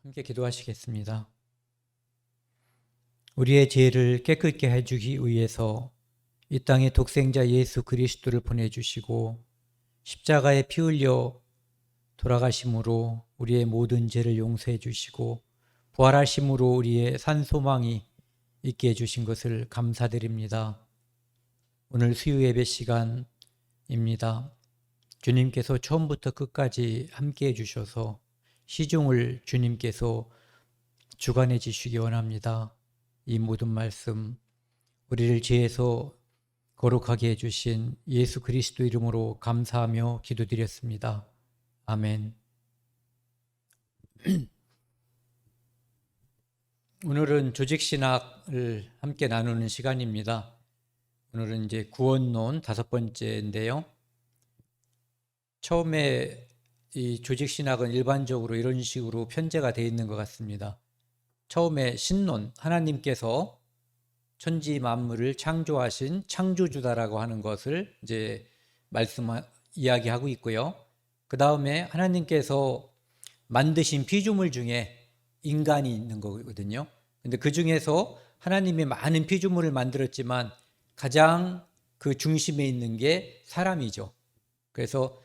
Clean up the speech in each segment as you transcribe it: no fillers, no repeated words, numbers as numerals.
함께 기도하시겠습니다. 우리의 죄를 깨끗게 해주기 위해서 이 땅에 독생자 예수 그리스도를 보내주시고 십자가에 피 흘려 돌아가심으로 우리의 모든 죄를 용서해 주시고 부활하심으로 우리의 산소망이 있게 해주신 것을 감사드립니다. 오늘 수요 예배 시간입니다. 주님께서 처음부터 끝까지 함께 해주셔서 시중을 주님께서 주관해 주시기 원합니다. 이 모든 말씀 우리를 죄에서 거룩하게 해주신 예수 그리스도 이름으로 감사하며 기도드렸습니다. 아멘. 오늘은 조직신학을 함께 나누는 시간입니다. 오늘은 이제 구원론 5번째인데요. 처음에 이 조직신학은 일반적으로 이런 식으로 편제가 되어 있는 것 같습니다. 처음에 신론, 하나님께서 천지 만물을 창조하신 창조주다라고 하는 것을 이제 이야기하고 있고요. 그 다음에 하나님께서 만드신 피조물 중에 인간이 있는 거거든요. 근데 그 중에서 하나님이 많은 피조물을 만들었지만 가장 그 중심에 있는 게 사람이죠. 그래서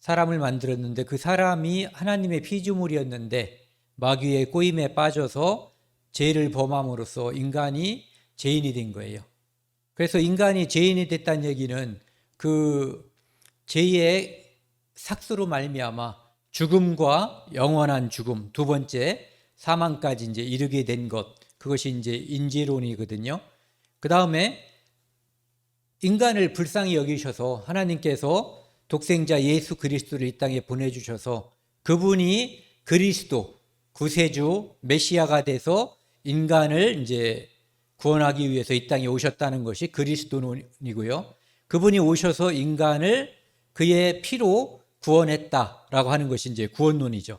사람을 만들었는데 그 사람이 하나님의 피조물이었는데 마귀의 꼬임에 빠져서 죄를 범함으로써 인간이 죄인이 된 거예요. 그래서 인간이 죄인이 됐다는 얘기는 그 죄의 삭스로 말미암아 죽음과 영원한 죽음, 두 번째 사망까지 이제 이르게 된 것, 그것이 이제 인지론이거든요. 그 다음에 인간을 불쌍히 여기셔서 하나님께서 독생자 예수 그리스도를 이 땅에 보내주셔서 그분이 그리스도, 구세주, 메시아가 돼서 인간을 이제 구원하기 위해서 이 땅에 오셨다는 것이 그리스도론이고요. 그분이 오셔서 인간을 그의 피로 구원했다라고 하는 것이 이제 구원론이죠.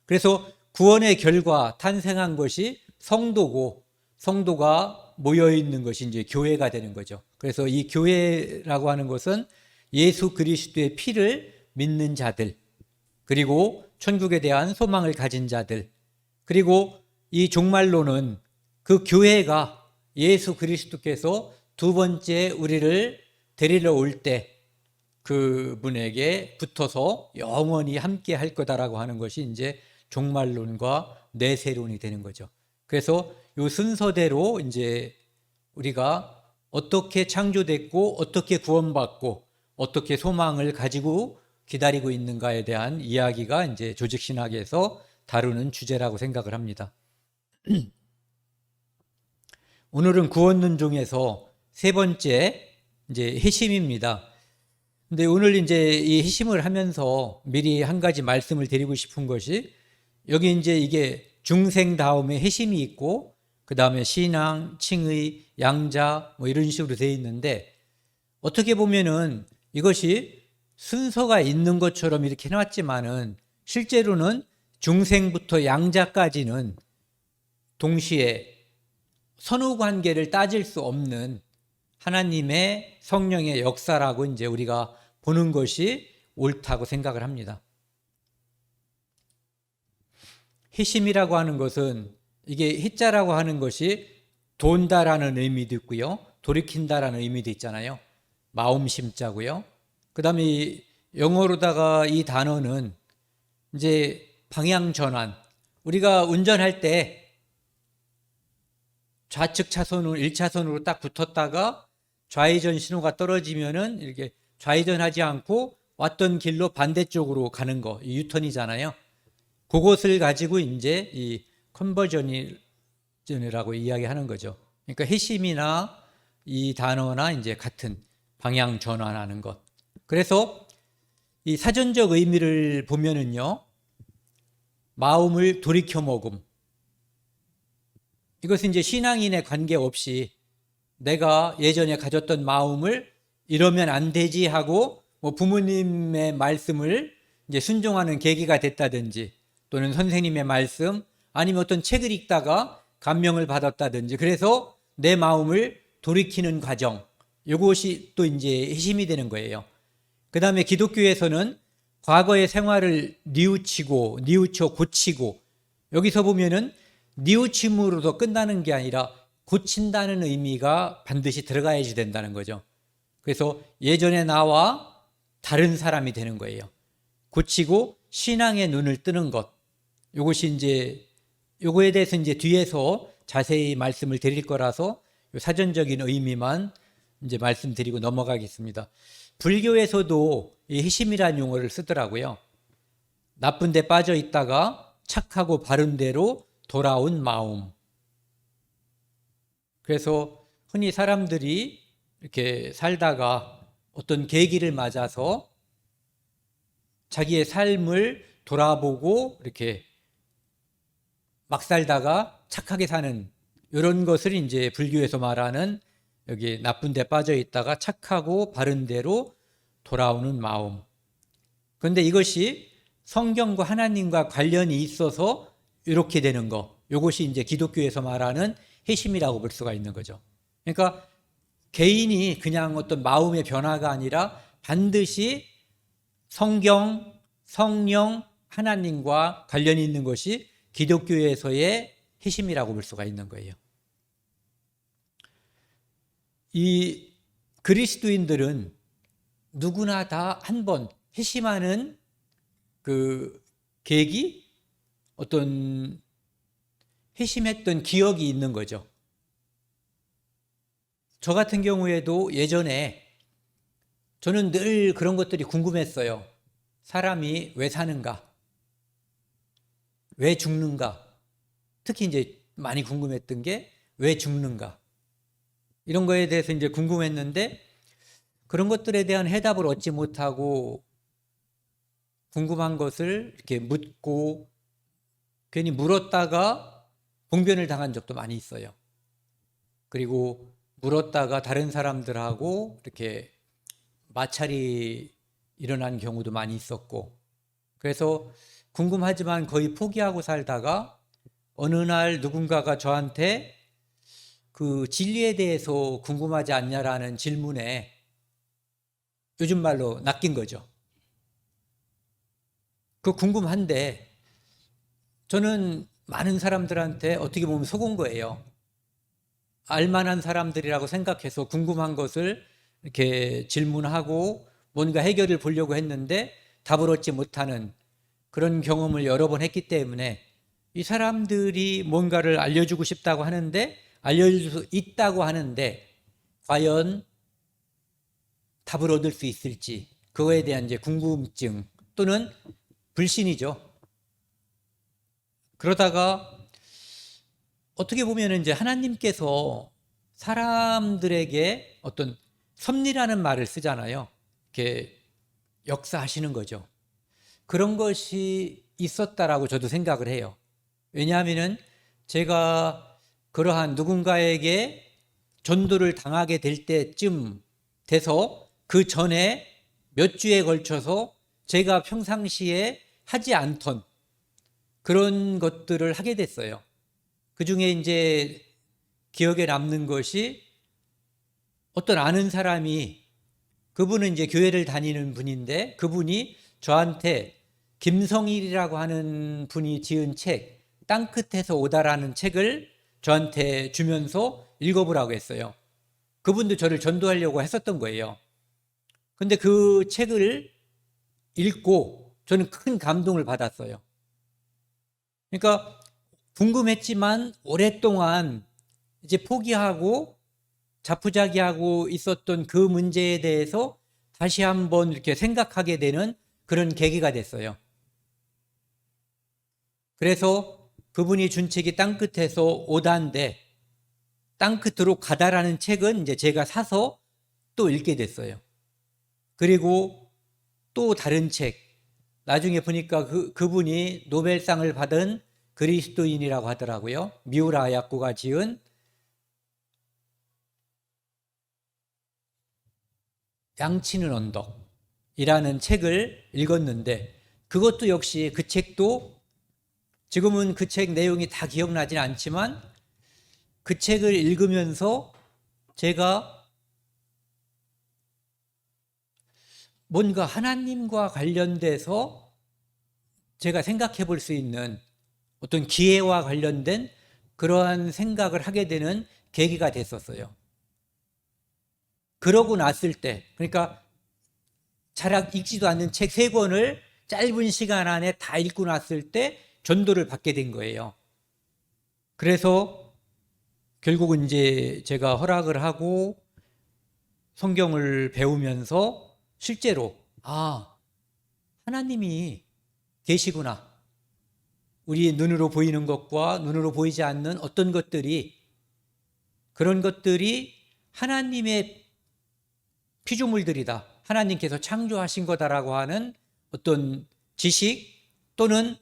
그래서 구원의 결과 탄생한 것이 성도고 성도가 모여 있는 것이 이제 교회가 되는 거죠. 그래서 이 교회라고 하는 것은 예수 그리스도의 피를 믿는 자들, 그리고 천국에 대한 소망을 가진 자들, 그리고 이 종말론은 그 교회가 예수 그리스도께서 두 번째 우리를 데리러 올 때 그분에게 붙어서 영원히 함께 할 거다라고 하는 것이 이제 종말론과 내세론이 되는 거죠. 그래서 이 순서대로 이제 우리가 어떻게 창조됐고 어떻게 구원받고 어떻게 소망을 가지고 기다리고 있는가에 대한 이야기가 이제 조직신학에서 다루는 주제라고 생각을 합니다. 오늘은 구원론 중에서 세 번째 이제 회심입니다. 근데 오늘 이제 이 회심을 하면서 미리 한 가지 말씀을 드리고 싶은 것이 여기 이제 이게 중생 다음에 회심이 있고 그 다음에 신앙, 칭의, 양자 뭐 이런 식으로 되어 있는데 어떻게 보면은 이것이 순서가 있는 것처럼 이렇게 해놨지만은 실제로는 중생부터 양자까지는 동시에 선후 관계를 따질 수 없는 하나님의 성령의 역사라고 이제 우리가 보는 것이 옳다고 생각을 합니다. 회심이라고 하는 것은 이게 회자라고 하는 것이 돈다라는 의미도 있고요. 돌이킨다라는 의미도 있잖아요. 마음심자고요. 그 다음에 영어로다가 이 단어는 이제 방향전환. 우리가 운전할 때 좌측 차선으로 1차선으로 딱 붙었다가 좌회전 신호가 떨어지면은 이렇게 좌회전하지 않고 왔던 길로 반대쪽으로 가는 거, 유턴이잖아요. 그것을 가지고 이제 이 컨버전이라고 이야기하는 거죠. 그러니까 회심이나 이 단어나 이제 같은 방향 전환하는 것. 그래서 이 사전적 의미를 보면은요, 마음을 돌이켜 먹음. 이것은 이제 신앙인에 관계없이 내가 예전에 가졌던 마음을 이러면 안 되지 하고 뭐 부모님의 말씀을 이제 순종하는 계기가 됐다든지 또는 선생님의 말씀 아니면 어떤 책을 읽다가 감명을 받았다든지 그래서 내 마음을 돌이키는 과정, 이것이 또 이제 회심이 되는 거예요. 그 다음에 기독교에서는 과거의 생활을 뉘우쳐 고치고 여기서 보면은 뉘우침으로도 끝나는 게 아니라 고친다는 의미가 반드시 들어가야지 된다는 거죠. 그래서 예전의 나와 다른 사람이 되는 거예요. 고치고 신앙의 눈을 뜨는 것. 요것이 이제 요거에 대해서 이제 뒤에서 자세히 말씀을 드릴 거라서 사전적인 의미만 이제 말씀드리고 넘어가겠습니다. 불교에서도 이 희심이라는 용어를 쓰더라고요. 나쁜 데 빠져 있다가 착하고 바른 대로 돌아온 마음. 그래서 흔히 사람들이 이렇게 살다가 어떤 계기를 맞아서 자기의 삶을 돌아보고 이렇게 막 살다가 착하게 사는 이런 것을 이제 불교에서 말하는 여기 나쁜 데 빠져 있다가 착하고 바른 대로 돌아오는 마음. 그런데 이것이 성경과 하나님과 관련이 있어서 이렇게 되는 거. 이것이 이제 기독교에서 말하는 회심이라고 볼 수가 있는 거죠. 그러니까 개인이 그냥 어떤 마음의 변화가 아니라 반드시 성경, 성령, 하나님과 관련이 있는 것이 기독교에서의 회심이라고 볼 수가 있는 거예요. 이 그리스도인들은 누구나 다 한 번 회심하는 그 계기, 어떤 회심했던 기억이 있는 거죠. 저 같은 경우에도 예전에 저는 늘 그런 것들이 궁금했어요. 사람이 왜 사는가? 왜 죽는가? 특히 이제 많이 궁금했던 게 왜 죽는가? 이런 거에 대해서 이제 궁금했는데 그런 것들에 대한 해답을 얻지 못하고 궁금한 것을 이렇게 묻고 괜히 물었다가 봉변을 당한 적도 많이 있어요. 그리고 물었다가 다른 사람들하고 이렇게 마찰이 일어난 경우도 많이 있었고, 그래서 궁금하지만 거의 포기하고 살다가 어느 날 누군가가 저한테 그 진리에 대해서 궁금하지 않냐라는 질문에 요즘 말로 낚인 거죠. 그 궁금한데 저는 많은 사람들한테 어떻게 보면 속은 거예요. 알만한 사람들이라고 생각해서 궁금한 것을 이렇게 질문하고 뭔가 해결을 보려고 했는데 답을 얻지 못하는 그런 경험을 여러 번 했기 때문에 이 사람들이 뭔가를 알려주고 싶다고 하는데 알려줄 수 있다고 하는데 과연 답을 얻을 수 있을지 그거에 대한 이제 궁금증 또는 불신이죠. 그러다가 어떻게 보면 이제 하나님께서 사람들에게 어떤 섭리라는 말을 쓰잖아요. 이렇게 역사하시는 거죠. 그런 것이 있었다라고 저도 생각을 해요. 왜냐하면은 제가 그러한 누군가에게 전도를 당하게 될 때쯤 돼서 그 전에 몇 주에 걸쳐서 제가 평상시에 하지 않던 그런 것들을 하게 됐어요. 그 중에 이제 기억에 남는 것이 어떤 아는 사람이 그분은 이제 교회를 다니는 분인데 그분이 저한테 김성일이라고 하는 분이 지은 책 땅끝에서 오다라는 책을 저한테 주면서 읽어보라고 했어요. 그분도 저를 전도하려고 했었던 거예요. 근데 그 책을 읽고 저는 큰 감동을 받았어요. 그러니까 궁금했지만 오랫동안 이제 포기하고 자포자기하고 있었던 그 문제에 대해서 다시 한번 이렇게 생각하게 되는 그런 계기가 됐어요. 그래서 그분이 준 책이 땅끝에서 오다인데 땅끝으로 가다라는 책은 이제 제가 사서 또 읽게 됐어요. 그리고 또 다른 책, 나중에 보니까 그분이 노벨상을 받은 그리스도인이라고 하더라고요. 미우라 야코가 지은 양치는 언덕이라는 책을 읽었는데 그것도 역시 그 책도 지금은 그 책 내용이 다 기억나진 않지만 그 책을 읽으면서 제가 뭔가 하나님과 관련돼서 제가 생각해 볼 수 있는 어떤 기회와 관련된 그러한 생각을 하게 되는 계기가 됐었어요. 그러고 났을 때, 그러니까 잘 읽지도 않는 책 3권을 짧은 시간 안에 다 읽고 났을 때 전도를 받게 된 거예요. 그래서 결국은 이제 제가 허락을 하고 성경을 배우면서 실제로 하나님이 계시구나. 우리 눈으로 보이는 것과 눈으로 보이지 않는 어떤 것들이, 그런 것들이 하나님의 피조물들이다, 하나님께서 창조하신 거다라고 하는 어떤 지식 또는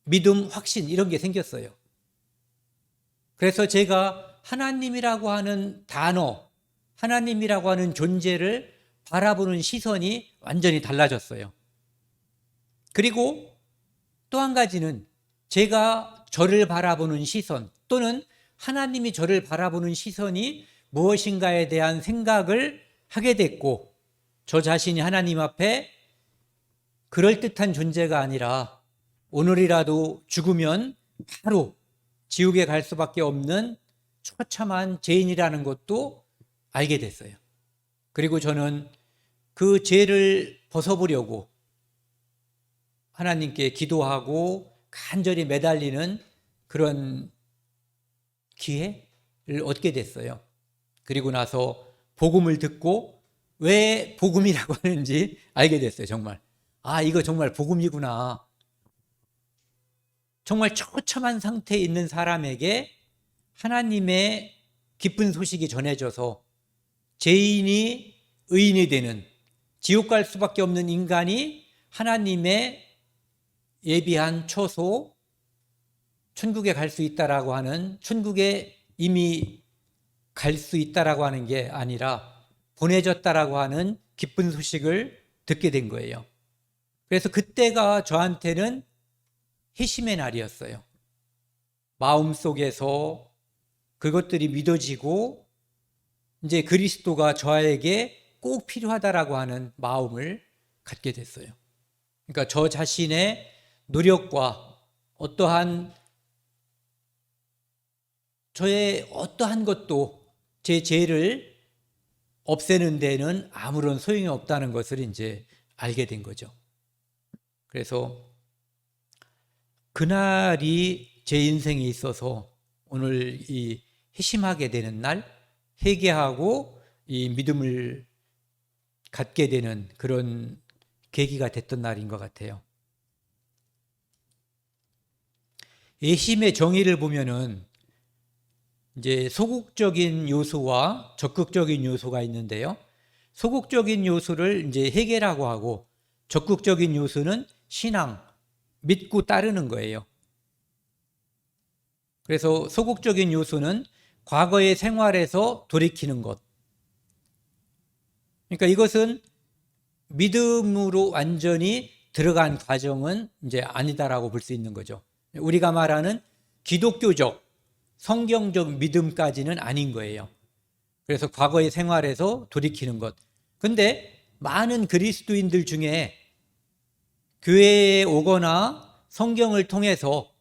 믿음, 확신, 이런 게 생겼어요. 그래서 제가 하나님이라고 하는 단어, 하나님이라고 하는 존재를 바라보는 시선이 완전히 달라졌어요. 그리고 또 한 가지는 제가 저를 바라보는 시선 또는 하나님이 저를 바라보는 시선이 무엇인가에 대한 생각을 하게 됐고, 저 자신이 하나님 앞에 그럴듯한 존재가 아니라 오늘이라도 죽으면 바로 지옥에 갈 수밖에 없는 처참한 죄인이라는 것도 알게 됐어요. 그리고 저는 그 죄를 벗어보려고 하나님께 기도하고 간절히 매달리는 그런 기회를 얻게 됐어요. 그리고 나서 복음을 듣고 왜 복음이라고 하는지 알게 됐어요. 정말 이거 정말 복음이구나. 정말 처참한 상태에 있는 사람에게 하나님의 기쁜 소식이 전해져서 죄인이 의인이 되는, 지옥 갈 수밖에 없는 인간이 하나님의 예비한 처소 천국에 갈 수 있다라고 하는, 천국에 이미 갈 수 있다라고 하는 게 아니라 보내졌다라고 하는 기쁜 소식을 듣게 된 거예요. 그래서 그때가 저한테는 회심의 날이었어요. 마음속에서 그것들이 믿어지고 이제 그리스도가 저에게 꼭 필요하다라고 하는 마음을 갖게 됐어요. 그러니까 저 자신의 노력과 저의 어떠한 것도 제 죄를 없애는 데는 아무런 소용이 없다는 것을 이제 알게 된 거죠. 그래서 그날이 제 인생에 있어서 오늘 이 회심하게 되는 날, 회개하고 이 믿음을 갖게 되는 그런 계기가 됐던 날인 것 같아요. 회심의 정의를 보면은 이제 소극적인 요소와 적극적인 요소가 있는데요. 소극적인 요소를 이제 회개라고 하고, 적극적인 요소는 신앙, 믿고 따르는 거예요. 그래서 소극적인 요소는 과거의 생활에서 돌이키는 것. 그러니까 이것은 믿음으로 완전히 들어간 과정은 이제 아니다라고 볼 수 있는 거죠. 우리가 말하는 기독교적, 성경적 믿음까지는 아닌 거예요. 그래서 과거의 생활에서 돌이키는 것. 근데 많은 그리스도인들 중에 교회에 오거나 성경을 통해서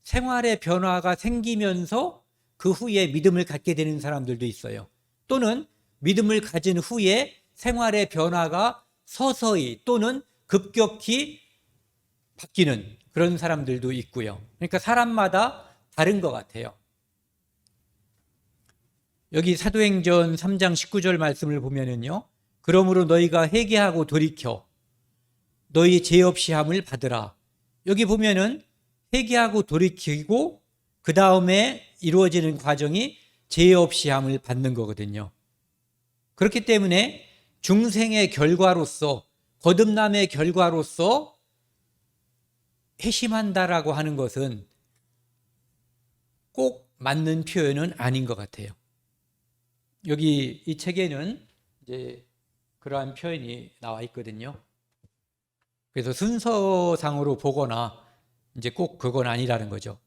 생활의 변화가 생기면서 그 후에 믿음을 갖게 되는 사람들도 있어요. 또는 믿음을 가진 후에 생활의 변화가 서서히 또는 급격히 바뀌는 그런 사람들도 있고요. 그러니까 사람마다 다른 것 같아요. 여기 사도행전 3장 19절 말씀을 보면은요, 그러므로 너희가 회개하고 돌이켜 너희 죄 없이 함을 받으라. 여기 보면은 회개하고 돌이키고 그 다음에 이루어지는 과정이 죄 없이 함을 받는 거거든요. 그렇기 때문에 중생의 결과로서, 거듭남의 결과로서 회심한다라고 하는 것은 꼭 맞는 표현은 아닌 것 같아요. 여기 이 책에는 이제 그러한 표현이 나와 있거든요. 그래서 순서상으로 보거나 이제 꼭 그건 아니라는 거죠.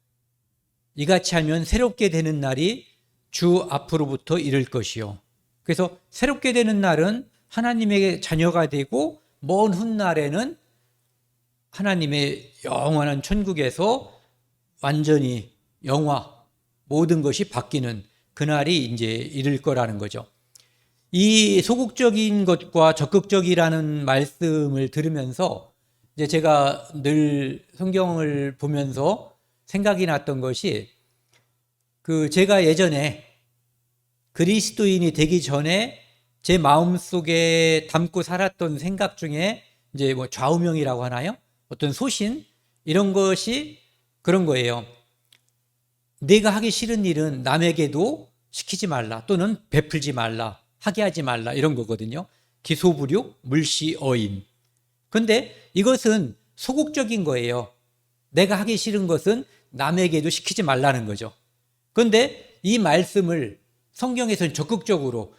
이같이 하면 새롭게 되는 날이 주 앞으로부터 이를 것이요. 그래서 새롭게 되는 날은 하나님의 자녀가 되고 먼 훗날에는 하나님의 영원한 천국에서 완전히 영화, 모든 것이 바뀌는 그날이 이제 이를 거라는 거죠. 이 소극적인 것과 적극적이라는 말씀을 들으면서 이제 제가 늘 성경을 보면서 생각이 났던 것이 제가 예전에 그리스도인이 되기 전에 제 마음속에 담고 살았던 생각 중에 이제 뭐 좌우명이라고 하나요? 어떤 소신 이런 것이 그런 거예요. 내가 하기 싫은 일은 남에게도 시키지 말라 또는 베풀지 말라 하게 하지 말라 이런 거거든요. 기소부력, 물시, 어임. 근데 이것은 소극적인 거예요. 내가 하기 싫은 것은 남에게도 시키지 말라는 거죠. 그런데 이 말씀을 성경에서는 적극적으로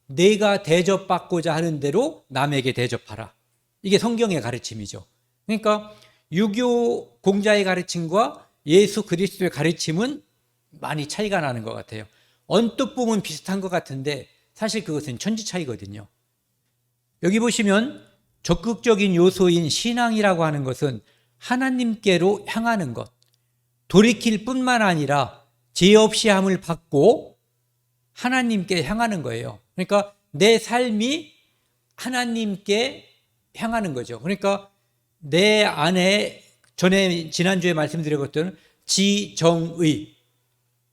내가 대접받고자 하는 대로 남에게 대접하라. 이게 성경의 가르침이죠. 그러니까 유교 공자의 가르침과 예수 그리스도의 가르침은 많이 차이가 나는 것 같아요. 언뜻 보면 비슷한 것 같은데 사실 그것은 천지 차이거든요. 여기 보시면 적극적인 요소인 신앙이라고 하는 것은 하나님께로 향하는 것, 돌이킬 뿐만 아니라 죄 없이 함을 받고 하나님께 향하는 거예요. 그러니까 내 삶이 하나님께 향하는 거죠. 그러니까 내 안에 전에 지난주에 말씀드린 것들은 지정의,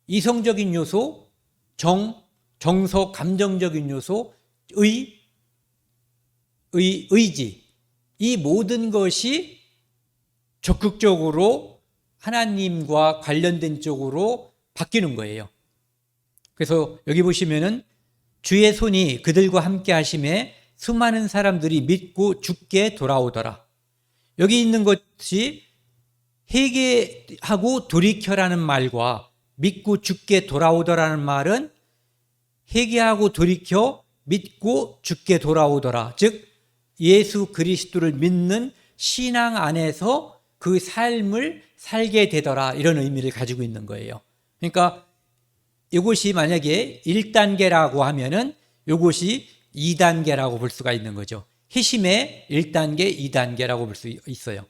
이성적인 요소, 정서, 감정적인 요소, 의지, 이 모든 것이 적극적으로 하나님과 관련된 쪽으로 바뀌는 거예요. 그래서 여기 보시면은 주의 손이 그들과 함께 하심에 수많은 사람들이 믿고 주께 돌아오더라. 여기 있는 것이 회개하고 돌이켜라는 말과 믿고 주께 돌아오더라는 말은 회개하고 돌이켜 믿고 주께 돌아오더라. 즉 예수 그리스도를 믿는 신앙 안에서 그 삶을 살게 되더라. 이런 의미를 가지고 있는 거예요. 그러니까 이것이 만약에 1단계라고 하면은 이것이 2단계라고 볼 수가 있는 거죠. 회심의 1단계, 2단계라고 볼 수 있어요.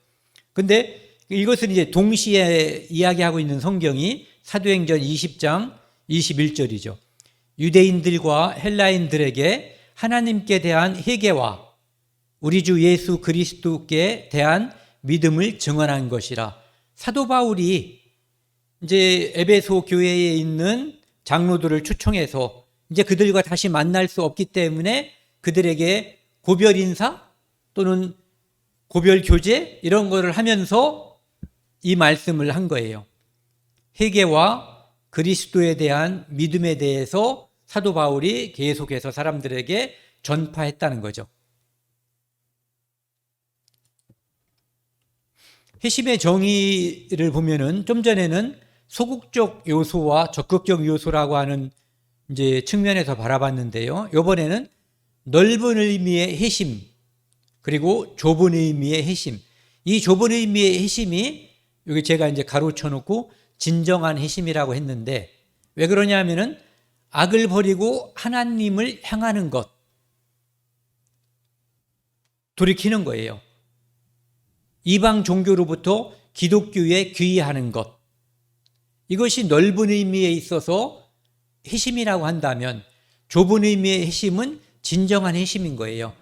근데 이것은 이제 동시에 이야기하고 있는 성경이 사도행전 20장 21절이죠. 유대인들과 헬라인들에게 하나님께 대한 회개와 우리 주 예수 그리스도께 대한 믿음을 증언한 것이라. 사도 바울이 이제 에베소 교회에 있는 장로들을 초청해서 이제 그들과 다시 만날 수 없기 때문에 그들에게 고별 인사 또는 고별 교제 이런 거를 하면서 이 말씀을 한 거예요. 회개와 그리스도에 대한 믿음에 대해서 사도 바울이 계속해서 사람들에게 전파했다는 거죠. 회심의 정의를 보면은 좀 전에는 소극적 요소와 적극적 요소라고 하는 이제 측면에서 바라봤는데요. 이번에는 넓은 의미의 회심 그리고 좁은 의미의 회심. 이 좁은 의미의 회심이 여기 제가 이제 가로쳐 놓고 진정한 회심이라고 했는데 왜 그러냐면은 악을 버리고 하나님을 향하는 것, 돌이키는 거예요. 이방 종교로부터 기독교에 귀의하는 것, 이것이 넓은 의미에 있어서 회심이라고 한다면 좁은 의미의 회심은 진정한 회심인 거예요.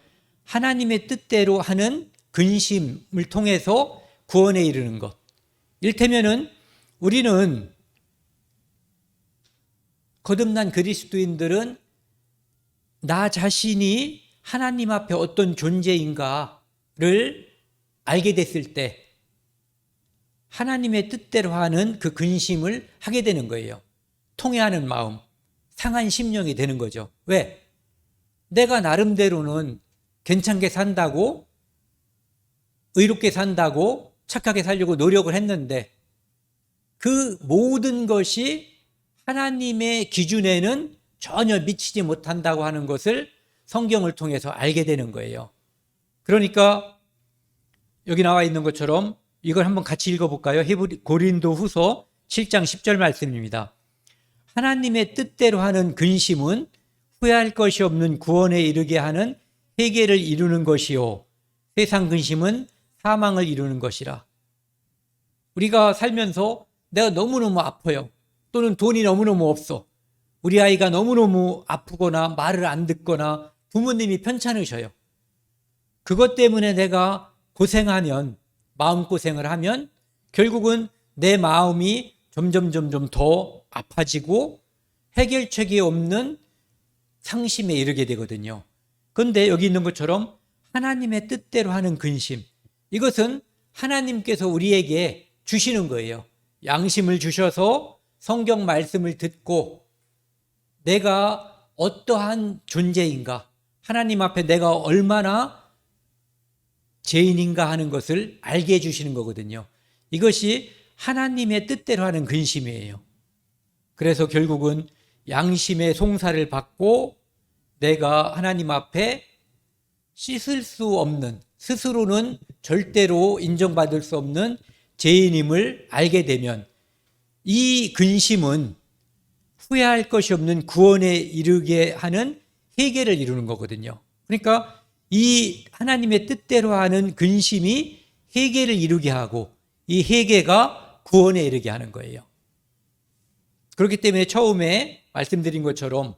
하나님의 뜻대로 하는 근심을 통해서 구원에 이르는 것. 이를테면은 우리는 거듭난 그리스도인들은 나 자신이 하나님 앞에 어떤 존재인가를 알게 됐을 때 하나님의 뜻대로 하는 그 근심을 하게 되는 거예요. 통회하는 마음, 상한 심령이 되는 거죠. 왜? 내가 나름대로는 괜찮게 산다고, 의롭게 산다고, 착하게 살려고 노력을 했는데 그 모든 것이 하나님의 기준에는 전혀 미치지 못한다고 하는 것을 성경을 통해서 알게 되는 거예요. 그러니까 여기 나와 있는 것처럼 이걸 한번 같이 읽어볼까요? 고린도후서 7장 10절 말씀입니다. 하나님의 뜻대로 하는 근심은 후회할 것이 없는 구원에 이르게 하는 회개를 이루는 것이요 세상 근심은 사망을 이루는 것이라. 우리가 살면서 내가 너무너무 아파요. 또는 돈이 너무너무 없어. 우리 아이가 너무너무 아프거나 말을 안 듣거나 부모님이 편찮으셔요. 그것 때문에 내가 고생하면, 마음고생을 하면 결국은 내 마음이 점점 더 아파지고 해결책이 없는 상심에 이르게 되거든요. 그런데 여기 있는 것처럼 하나님의 뜻대로 하는 근심, 이것은 하나님께서 우리에게 주시는 거예요. 양심을 주셔서 성경 말씀을 듣고 내가 어떠한 존재인가, 하나님 앞에 내가 얼마나 죄인인가 하는 것을 알게 해주시는 거거든요. 이것이 하나님의 뜻대로 하는 근심이에요. 그래서 결국은 양심의 송사를 받고 내가 하나님 앞에 씻을 수 없는, 스스로는 절대로 인정받을 수 없는 죄인임을 알게 되면 이 근심은 후회할 것이 없는 구원에 이르게 하는 회개를 이루는 거거든요. 그러니까 이 하나님의 뜻대로 하는 근심이 회개를 이루게 하고 이 회개가 구원에 이르게 하는 거예요. 그렇기 때문에 처음에 말씀드린 것처럼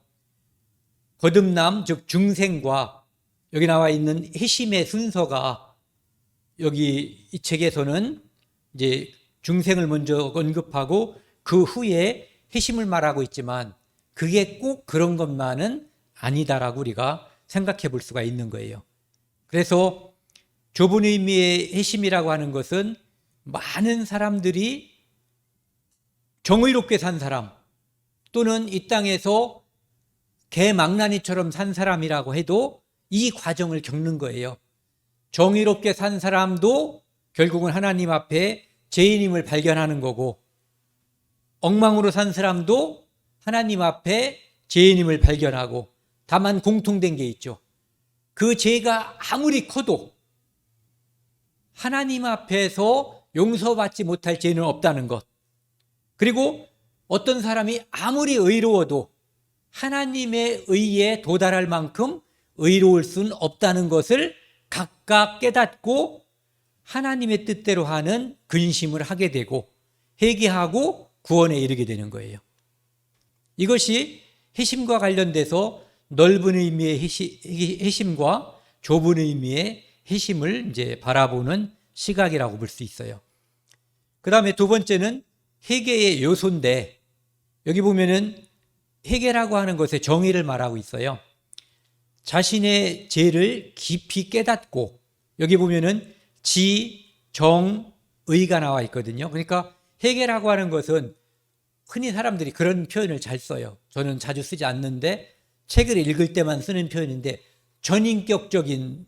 거듭남, 즉 중생과 여기 나와 있는 회심의 순서가 여기 이 책에서는 이제 중생을 먼저 언급하고 그 후에 회심을 말하고 있지만 그게 꼭 그런 것만은 아니다라고 우리가 생각해 볼 수가 있는 거예요. 그래서 좁은 의미의 회심이라고 하는 것은 많은 사람들이 정의롭게 산 사람 또는 이 땅에서 개망나니처럼 산 사람이라고 해도 이 과정을 겪는 거예요. 정의롭게 산 사람도 결국은 하나님 앞에 죄인임을 발견하는 거고, 엉망으로 산 사람도 하나님 앞에 죄인임을 발견하고, 다만 공통된 게 있죠. 그 죄가 아무리 커도 하나님 앞에서 용서받지 못할 죄는 없다는 것. 그리고 어떤 사람이 아무리 의로워도 하나님의 의에 도달할 만큼 의로울 수는 없다는 것을 각각 깨닫고 하나님의 뜻대로 하는 근심을 하게 되고 회개하고 구원에 이르게 되는 거예요. 이것이 회심과 관련돼서 넓은 의미의 회심과 좁은 의미의 회심을 이제 바라보는 시각이라고 볼 수 있어요. 그 다음에 두 번째는 회개의 요소인데, 여기 보면은 회개라고 하는 것의 정의를 말하고 있어요. 자신의 죄를 깊이 깨닫고, 여기 보면은 지, 정, 의가 나와 있거든요. 그러니까 회개라고 하는 것은 흔히 사람들이 그런 표현을 잘 써요. 저는 자주 쓰지 않는데 책을 읽을 때만 쓰는 표현인데 전인격적인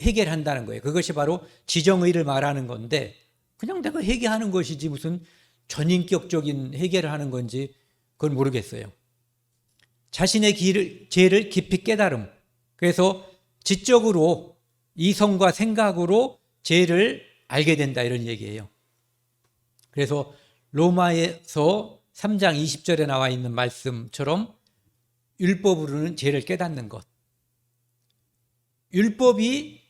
회개를 한다는 거예요. 그것이 바로 지정의를 말하는 건데 그냥 내가 회개하는 것이지 무슨 전인격적인 회개를 하는 건지 그건 모르겠어요. 자신의 죄를 깊이 깨달음. 그래서 지적으로 이성과 생각으로 죄를 알게 된다 이런 얘기예요. 그래서 로마에서 3장 20절에 나와 있는 말씀처럼 율법으로는 죄를 깨닫는 것. 율법이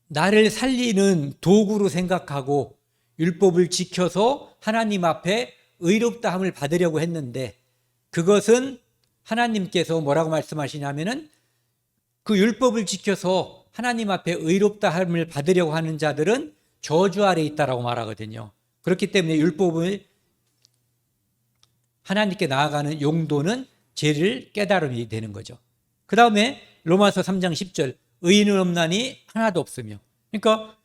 나를 살리는 도구로 생각하고 율법을 지켜서 하나님 앞에 의롭다함을 받으려고 했는데 그것은 하나님께서 뭐라고 말씀하시냐면은 그 율법을 지켜서 하나님 앞에 의롭다함을 받으려고 하는 자들은 저주 아래 있다라고 말하거든요. 그렇기 때문에 율법을 하나님께 나아가는 용도는 죄를 깨달음이 되는 거죠. 그 다음에 로마서 3장 10절 의인은 없나니 하나도 없으며, 그러니까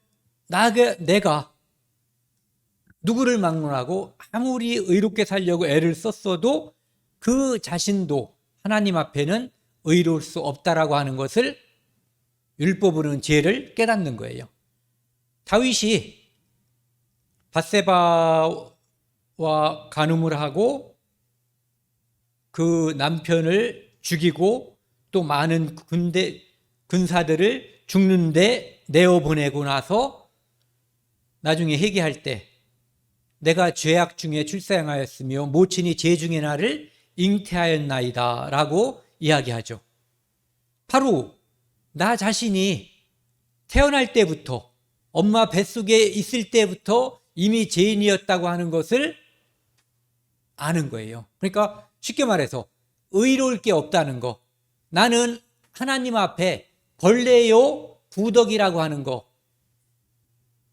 내가 누구를 막론하고 아무리 의롭게 살려고 애를 썼어도 그 자신도 하나님 앞에는 의로울 수 없다라고 하는 것을 율법으로는 죄를 깨닫는 거예요. 다윗이 밧세바와 간음을 하고 그 남편을 죽이고 또 많은 군사들을 죽는데 내어보내고 나서 나중에 회개할 때 내가 죄악 중에 출생하였으며 모친이 죄 중에 나를 잉태하였나이다 라고 이야기하죠. 바로 나 자신이 태어날 때부터 엄마 뱃속에 있을 때부터 이미 죄인이었다고 하는 것을 아는 거예요. 그러니까 쉽게 말해서 의로울 게 없다는 거. 나는 하나님 앞에 벌레요 구덕이라고 하는 거.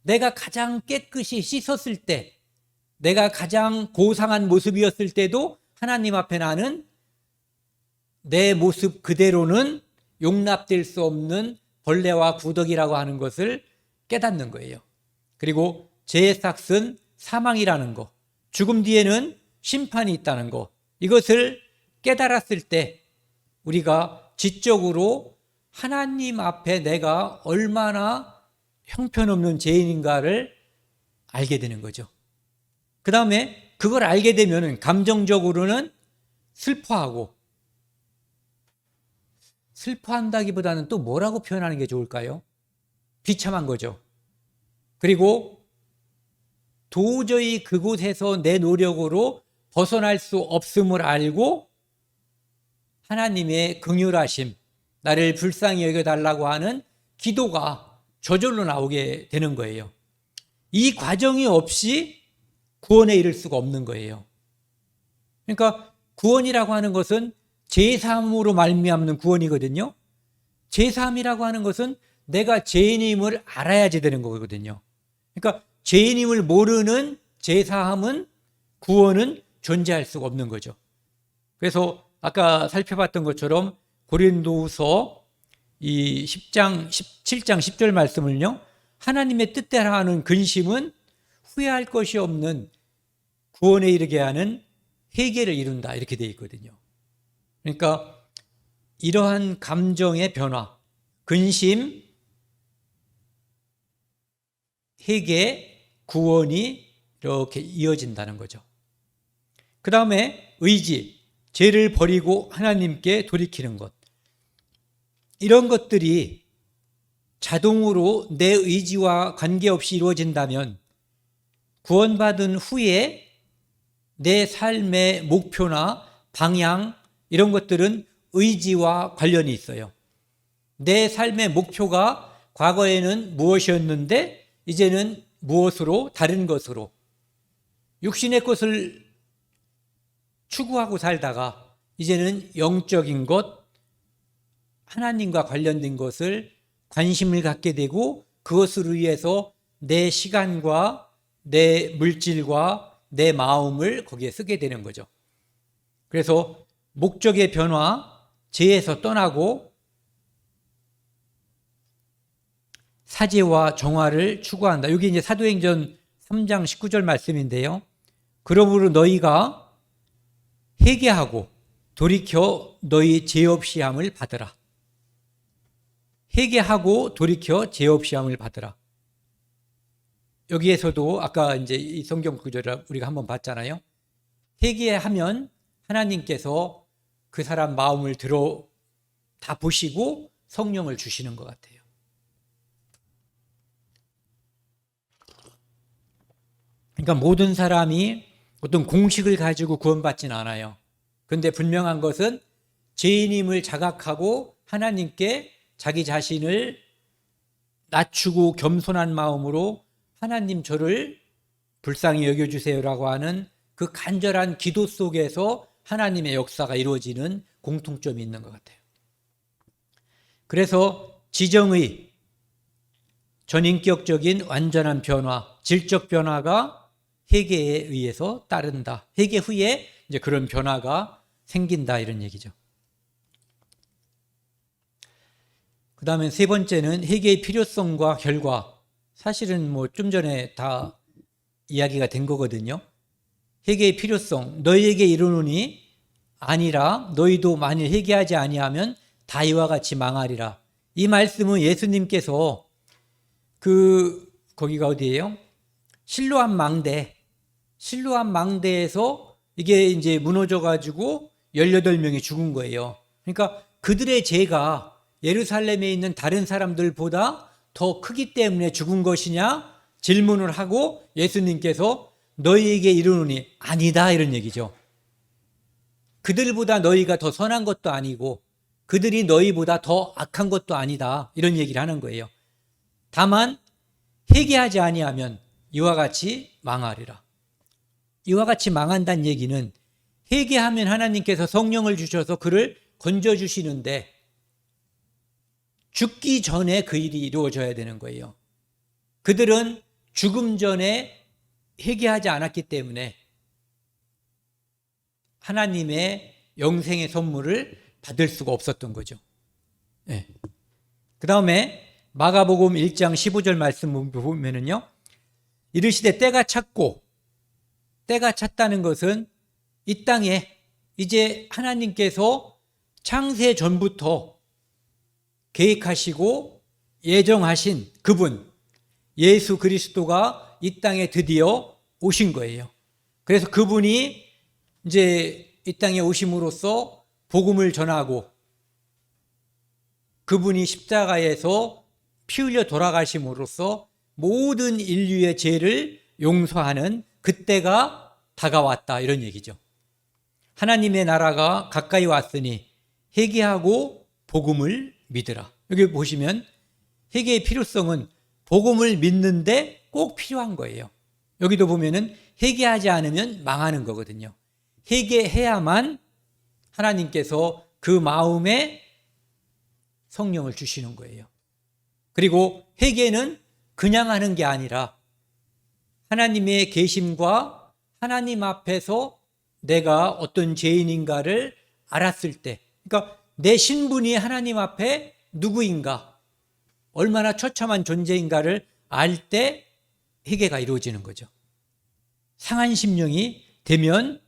내가 가장 깨끗이 씻었을 때, 내가 가장 고상한 모습이었을 때도 하나님 앞에 나는 내 모습 그대로는 용납될 수 없는 벌레와 구덕이라고 하는 것을 깨닫는 거예요. 그리고 죄의 삭은 사망이라는 거, 죽음 뒤에는 심판이 있다는 거, 이것을 깨달았을 때 우리가 지적으로 하나님 앞에 내가 얼마나 형편없는 죄인인가를 알게 되는 거죠. 그 다음에 그걸 알게 되면 감정적으로는 슬퍼한다기보다는 또 뭐라고 표현하는 게 좋을까요? 비참한 거죠. 그리고 도저히 그곳에서 내 노력으로 벗어날 수 없음을 알고 하나님의 긍휼하심, 나를 불쌍히 여겨달라고 하는 기도가 저절로 나오게 되는 거예요. 이 과정이 없이 구원에 이를 수가 없는 거예요. 그러니까 구원이라고 하는 것은 죄사함으로 말미암는 구원이거든요. 죄사함이라고 하는 것은 내가 죄인임을 알아야지 되는 거거든요. 그러니까 죄인임을 모르는 죄사함은, 구원은 존재할 수가 없는 거죠. 그래서 아까 살펴봤던 것처럼 고린도후서 이 10장 17장 10절 말씀을요, 하나님의 뜻대로 하는 근심은 후회할 것이 없는 구원에 이르게 하는 회개를 이룬다, 이렇게 되어 있거든요. 그러니까 이러한 감정의 변화, 근심, 회개, 구원이 이렇게 이어진다는 거죠. 그 다음에 의지, 죄를 버리고 하나님께 돌이키는 것. 이런 것들이 자동으로 내 의지와 관계없이 이루어진다면 구원받은 후에 내 삶의 목표나 방향, 이런 것들은 의지와 관련이 있어요. 내 삶의 목표가 과거에는 무엇이었는데 이제는 무엇으로, 다른 것으로, 육신의 것을 추구하고 살다가 이제는 영적인 것, 하나님과 관련된 것을 관심을 갖게 되고 그것을 위해서 내 시간과 내 물질과 내 마음을 거기에 쓰게 되는 거죠. 그래서 목적의 변화, 죄에서 떠나고 사제와 정화를 추구한다. 여기 이제 사도행전 3장 19절 말씀인데요. 그러므로 너희가 회개하고 돌이켜 너희 죄 없이 함을 받으라. 회개하고 돌이켜 죄 없이 함을 받으라. 여기에서도 아까 이제 이 성경 구절을 우리가 한번 봤잖아요. 회개하면 하나님께서 그 사람 마음을 들어 다 보시고 성령을 주시는 것 같아요. 그러니까 모든 사람이 어떤 공식을 가지고 구원받지는 않아요. 그런데 분명한 것은 죄인임을 자각하고 하나님께 자기 자신을 낮추고 겸손한 마음으로 하나님 저를 불쌍히 여겨주세요라고 하는 그 간절한 기도 속에서 하나님의 역사가 이루어지는 공통점이 있는 것 같아요. 그래서 지정의, 전인격적인 완전한 변화, 질적 변화가 회개에 의해서 따른다. 회개 후에 이제 그런 변화가 생긴다, 이런 얘기죠. 그 다음에 세 번째는 회개의 필요성과 결과. 사실은 뭐 좀 전에 다 이야기가 된 거거든요. 회개의 필요성, 너희에게 이르노니 아니라 너희도 만일 회개하지 아니하면 다 이와 같이 망하리라. 이 말씀은 예수님께서 거기가 어디예요? 실로암 망대에서 이게 이제 무너져 가지고 18명이 죽은 거예요. 그러니까 그들의 죄가 예루살렘에 있는 다른 사람들보다 더 크기 때문에 죽은 것이냐 질문을 하고 예수님께서 너희에게 이르노니 아니다, 이런 얘기죠. 그들보다 너희가 더 선한 것도 아니고 그들이 너희보다 더 악한 것도 아니다, 이런 얘기를 하는 거예요. 다만 회개하지 아니하면, 이와 같이 망하리라. 이와 같이 망한다는 얘기는 회개하면 하나님께서 성령을 주셔서 그를 건져주시는데 죽기 전에 그 일이 이루어져야 되는 거예요. 그들은 죽음 전에 회개하지 않았기 때문에 하나님의 영생의 선물을 받을 수가 없었던 거죠. 네. 그 다음에 마가복음 1장 15절 말씀 보면은요, 이르시되 때가 찼고, 때가 찼다는 것은 이 땅에 이제 하나님께서 창세 전부터 계획하시고 예정하신 그분 예수 그리스도가 이 땅에 드디어 오신 거예요. 그래서 그분이 이제 이 땅에 오심으로써 복음을 전하고 그분이 십자가에서 피 흘려 돌아가심으로써 모든 인류의 죄를 용서하는 그때가 다가왔다, 이런 얘기죠. 하나님의 나라가 가까이 왔으니 회개하고 복음을 믿으라. 여기 보시면 회개의 필요성은 복음을 믿는데 꼭 필요한 거예요. 여기도 보면은 회개하지 않으면 망하는 거거든요. 회개해야만 하나님께서 그 마음에 성령을 주시는 거예요. 그리고 회개는 그냥 하는 게 아니라 하나님의 계심과 하나님 앞에서 내가 어떤 죄인인가를 알았을 때, 그러니까 내 신분이 하나님 앞에 누구인가, 얼마나 처참한 존재인가를 알 때 회개가 이루어지는 거죠. 상한 심령이 되면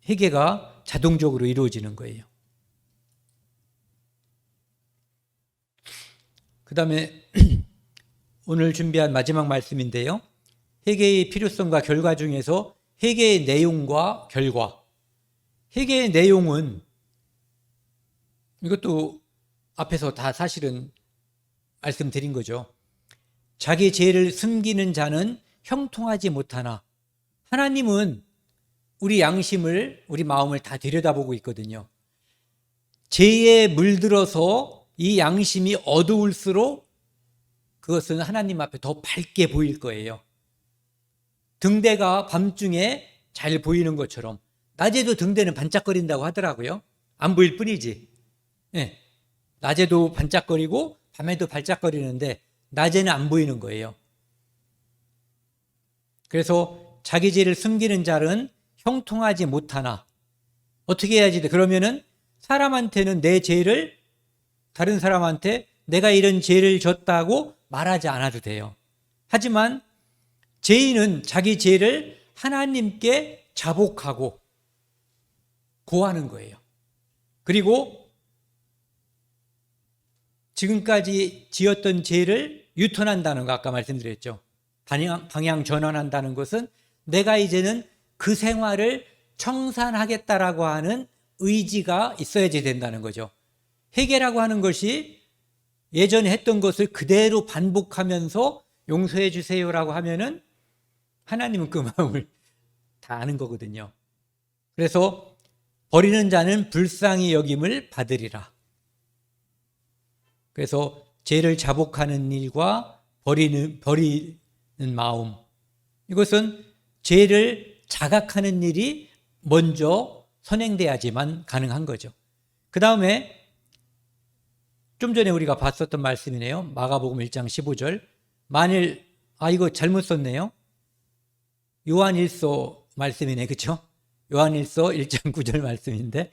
회개가 자동적으로 이루어지는 거예요. 그 다음에 오늘 준비한 마지막 말씀인데요, 회개의 필요성과 결과 중에서 회개의 내용과 결과. 회개의 내용은, 이것도 앞에서 다 사실은 말씀드린 거죠. 자기 죄를 숨기는 자는 형통하지 못하나 하나님은 우리 양심을, 우리 마음을 다 들여다보고 있거든요. 죄에 물들어서 이 양심이 어두울수록 그것은 하나님 앞에 더 밝게 보일 거예요. 등대가 밤중에 잘 보이는 것처럼 낮에도 등대는 반짝거린다고 하더라고요. 안 보일 뿐이지. 네. 낮에도 반짝거리고 밤에도 반짝거리는데 낮에는 안 보이는 거예요. 그래서 자기 죄를 숨기는 자는 형통하지 못하나 어떻게 해야지 돼? 그러면은 사람한테는 내 죄를, 다른 사람한테 내가 이런 죄를 졌다고 말하지 않아도 돼요. 하지만 죄인은 자기 죄를 하나님께 자복하고 고하는 거예요. 그리고 지금까지 지었던 죄를 유턴한다는 거, 아까 말씀드렸죠. 방향 전환한다는 것은 내가 이제는 그 생활을 청산하겠다라고 하는 의지가 있어야지 된다는 거죠. 회개라고 하는 것이 예전에 했던 것을 그대로 반복하면서 용서해 주세요라고 하면은 하나님은 그 마음을 다 아는 거거든요. 그래서 버리는 자는 불쌍히 여김을 받으리라. 그래서 죄를 자복하는 일과 버리는 마음, 이것은 죄를 자각하는 일이 먼저 선행돼야지만 가능한 거죠. 그 다음에 좀 전에 우리가 봤었던 말씀이네요. 마가복음 1장 15절. 만일, 이거 잘못 썼네요. 요한일서 말씀이네, 그렇죠? 요한일서 1장 9절 말씀인데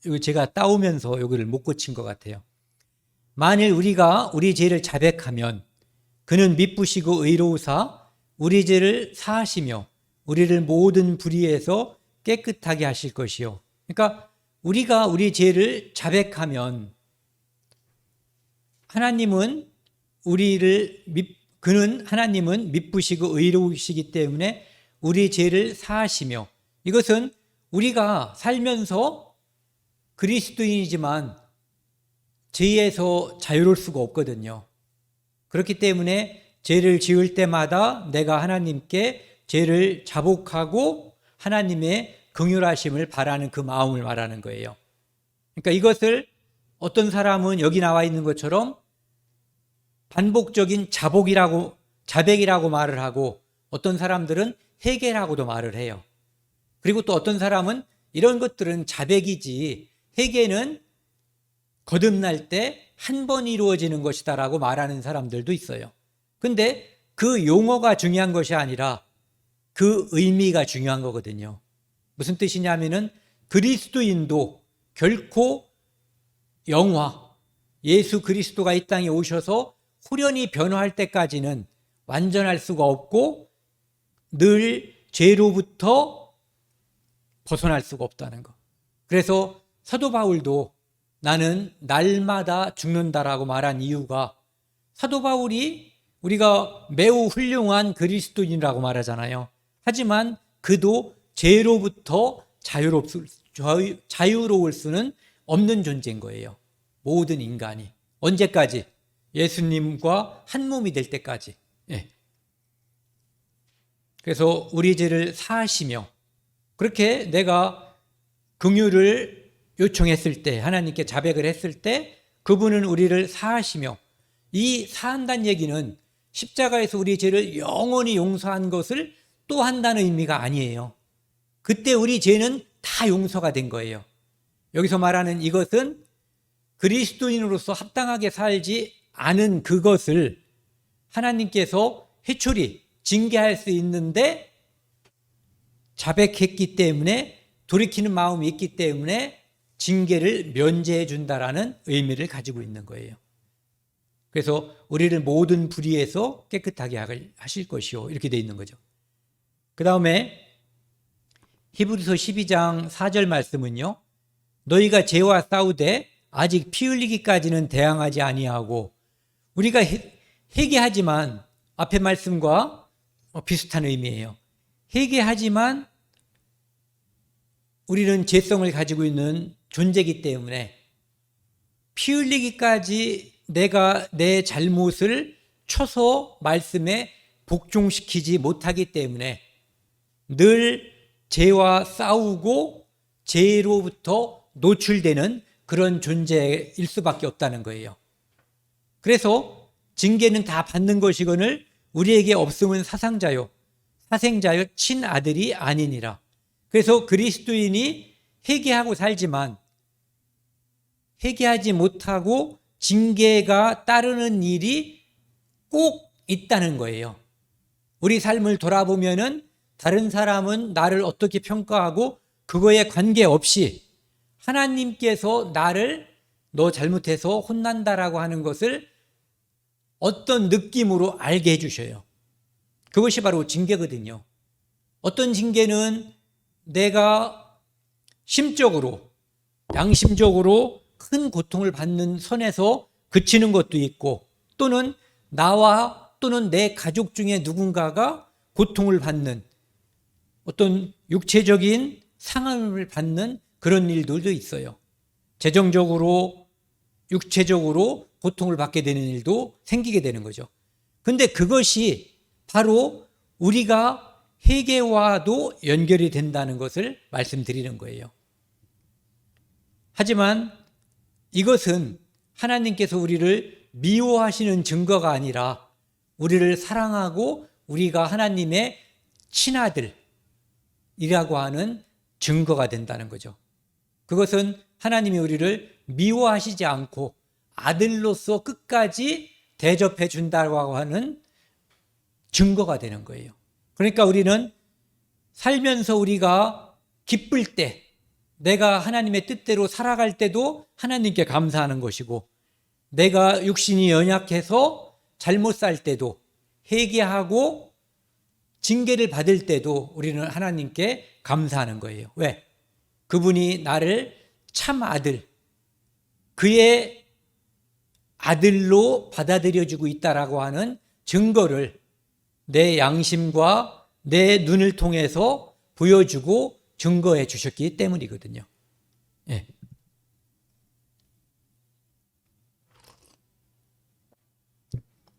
이거 제가 따오면서 여기를 못 고친 것 같아요. 만일 우리가 우리 죄를 자백하면 그는 미쁘시고 의로우사 우리 죄를 사하시며 우리를 모든 불의에서 깨끗하게 하실 것이요. 그러니까 우리가 우리 죄를 자백하면 하나님은 하나님은 미쁘시고 의로우시기 때문에 우리 죄를 사하시며, 이것은 우리가 살면서 그리스도인이지만 죄에서 자유로울 수가 없거든요. 그렇기 때문에 죄를 지을 때마다 내가 하나님께 죄를 자복하고 하나님의 긍휼하심을 바라는 그 마음을 말하는 거예요. 그러니까 이것을 어떤 사람은 여기 나와 있는 것처럼 반복적인 자복이라고 자백이라고 말을 하고 어떤 사람들은 회개라고도 말을 해요. 그리고 또 어떤 사람은 이런 것들은 자백이지 회개는 거듭날 때 한 번 이루어지는 것이다라고 말하는 사람들도 있어요. 근데 그 용어가 중요한 것이 아니라 그 의미가 중요한 거거든요. 무슨 뜻이냐면은 그리스도인도 결코 예수 그리스도가 이 땅에 오셔서 후련히 변화할 때까지는 완전할 수가 없고 늘 죄로부터 벗어날 수가 없다는 것. 그래서 사도 바울도 나는 날마다 죽는다라고 말한 이유가 사도 바울이 우리가 매우 훌륭한 그리스도인이라고 말하잖아요. 하지만 그도 죄로부터 자유로울 수는 없는 존재인 거예요. 모든 인간이. 언제까지? 예수님과 한 몸이 될 때까지. 예. 그래서 우리 죄를 사하시며 그렇게 내가 긍휼을 요청했을 때 하나님께 자백을 했을 때 그분은 우리를 사하시며 이 사한다는 얘기는 십자가에서 우리 죄를 영원히 용서한 것을 또 한다는 의미가 아니에요. 그때 우리 죄는 다 용서가 된 거예요. 여기서 말하는 이것은 그리스도인으로서 합당하게 살지 않은 그것을 하나님께서 회초리, 징계할 수 있는데 자백했기 때문에 돌이키는 마음이 있기 때문에 징계를 면제해 준다라는 의미를 가지고 있는 거예요. 그래서 우리를 모든 불의에서 깨끗하게 하실 것이요 이렇게 돼 있는 거죠. 그 다음에 히브리서 12장 4절 말씀은요. 너희가 죄와 싸우되 아직 피 흘리기까지는 대항하지 아니하고 우리가 회개하지만 앞의 말씀과 비슷한 의미예요. 회개하지만 우리는 죄성을 가지고 있는 존재이기 때문에 피 흘리기까지 내가 내 잘못을 쳐서 말씀에 복종시키지 못하기 때문에 늘 죄와 싸우고 죄로부터 노출되는 그런 존재일 수밖에 없다는 거예요. 그래서 징계는 다 받는 것이거늘 우리에게 없음은 사생자요 친아들이 아니니라. 그래서 그리스도인이 회개하고 살지만 회개하지 못하고 징계가 따르는 일이 꼭 있다는 거예요. 우리 삶을 돌아보면은 다른 사람은 나를 어떻게 평가하고 그거에 관계없이 하나님께서 나를 너 잘못해서 혼난다라고 하는 것을 어떤 느낌으로 알게 해주셔요. 그것이 바로 징계거든요. 어떤 징계는 내가 심적으로 양심적으로 큰 고통을 받는 선에서 그치는 것도 있고 또는 나와 또는 내 가족 중에 누군가가 고통을 받는 어떤 육체적인 상함을 받는 그런 일들도 있어요. 재정적으로 육체적으로 고통을 받게 되는 일도 생기게 되는 거죠. 근데 그것이 바로 우리가 회개와도 연결이 된다는 것을 말씀드리는 거예요. 하지만 이것은 하나님께서 우리를 미워하시는 증거가 아니라 우리를 사랑하고 우리가 하나님의 친아들이라고 하는 증거가 된다는 거죠. 그것은 하나님이 우리를 미워하시지 않고 아들로서 끝까지 대접해 준다고 하는 증거가 되는 거예요. 그러니까 우리는 살면서 우리가 기쁠 때 내가 하나님의 뜻대로 살아갈 때도 하나님께 감사하는 것이고 내가 육신이 연약해서 잘못 살 때도 회개하고 징계를 받을 때도 우리는 하나님께 감사하는 거예요. 왜? 그분이 나를 참 아들, 그의 아들로 받아들여주고 있다라고 하는 증거를 내 양심과 내 눈을 통해서 보여주고 증거해 주셨기 때문이거든요. 예.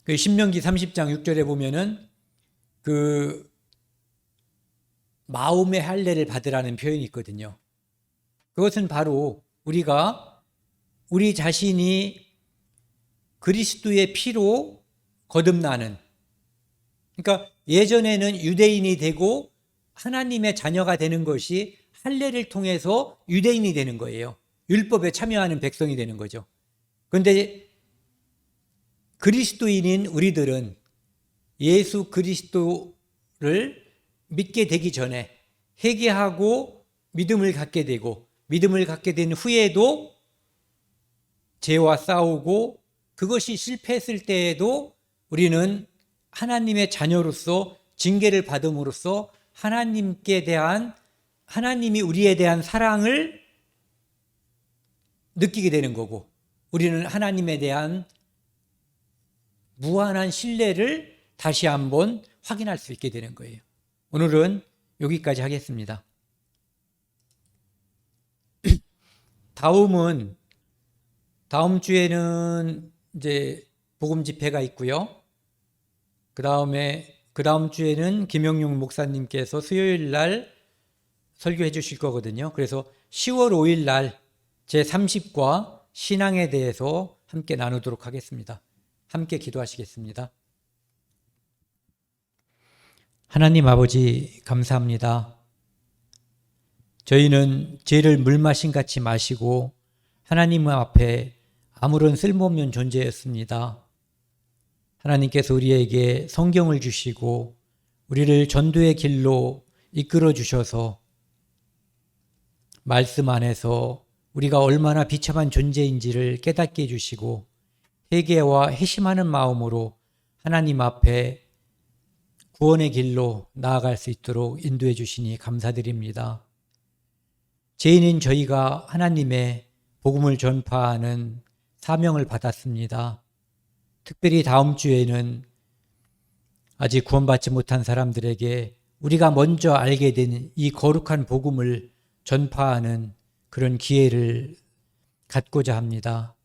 그 신명기 30장 6절에 보면은 그 마음의 할례를 받으라는 표현이 있거든요. 그것은 바로 우리가 우리 자신이 그리스도의 피로 거듭나는 그러니까 예전에는 유대인이 되고 하나님의 자녀가 되는 것이 할례를 통해서 유대인이 되는 거예요. 율법에 참여하는 백성이 되는 거죠. 그런데 그리스도인인 우리들은 예수 그리스도를 믿게 되기 전에 회개하고 믿음을 갖게 되고, 믿음을 갖게 된 후에도 죄와 싸우고, 그것이 실패했을 때에도 우리는 하나님의 자녀로서 징계를 받음으로써 하나님이 우리에 대한 사랑을 느끼게 되는 거고, 우리는 하나님에 대한 무한한 신뢰를 다시 한번 확인할 수 있게 되는 거예요. 오늘은 여기까지 하겠습니다. 다음 주에는 이제 복음 집회가 있고요. 그 다음 주에는 김영용 목사님께서 수요일 날 설교해 주실 거거든요. 그래서 10월 5일 날 제30과 신앙에 대해서 함께 나누도록 하겠습니다. 함께 기도하시겠습니다. 하나님 아버지 감사합니다. 저희는 죄를 물마신 같이 마시고 하나님 앞에 아무런 쓸모없는 존재였습니다. 하나님께서 우리에게 성경을 주시고 우리를 전도의 길로 이끌어 주셔서 말씀 안에서 우리가 얼마나 비참한 존재인지를 깨닫게 해주시고 회개와 회심하는 마음으로 하나님 앞에 구원의 길로 나아갈 수 있도록 인도해 주시니 감사드립니다. 죄인인 저희가 하나님의 복음을 전파하는 사명을 받았습니다. 특별히 다음 주에는 아직 구원받지 못한 사람들에게 우리가 먼저 알게 된 이 거룩한 복음을 전파하는 그런 기회를 갖고자 합니다.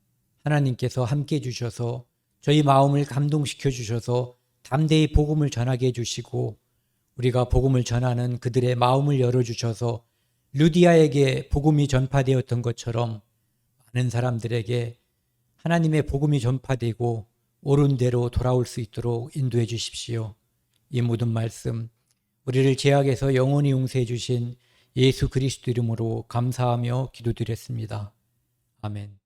하나님께서 함께 해주셔서 저희 마음을 감동시켜 주셔서 담대히 복음을 전하게 해주시고 우리가 복음을 전하는 그들의 마음을 열어주셔서 루디아에게 복음이 전파되었던 것처럼 많은 사람들에게 하나님의 복음이 전파되고 옳은 대로 돌아올 수 있도록 인도해 주십시오. 이 모든 말씀 우리를 죄악에서 영원히 용서해 주신 예수 그리스도 이름으로 감사하며 기도드렸습니다. 아멘.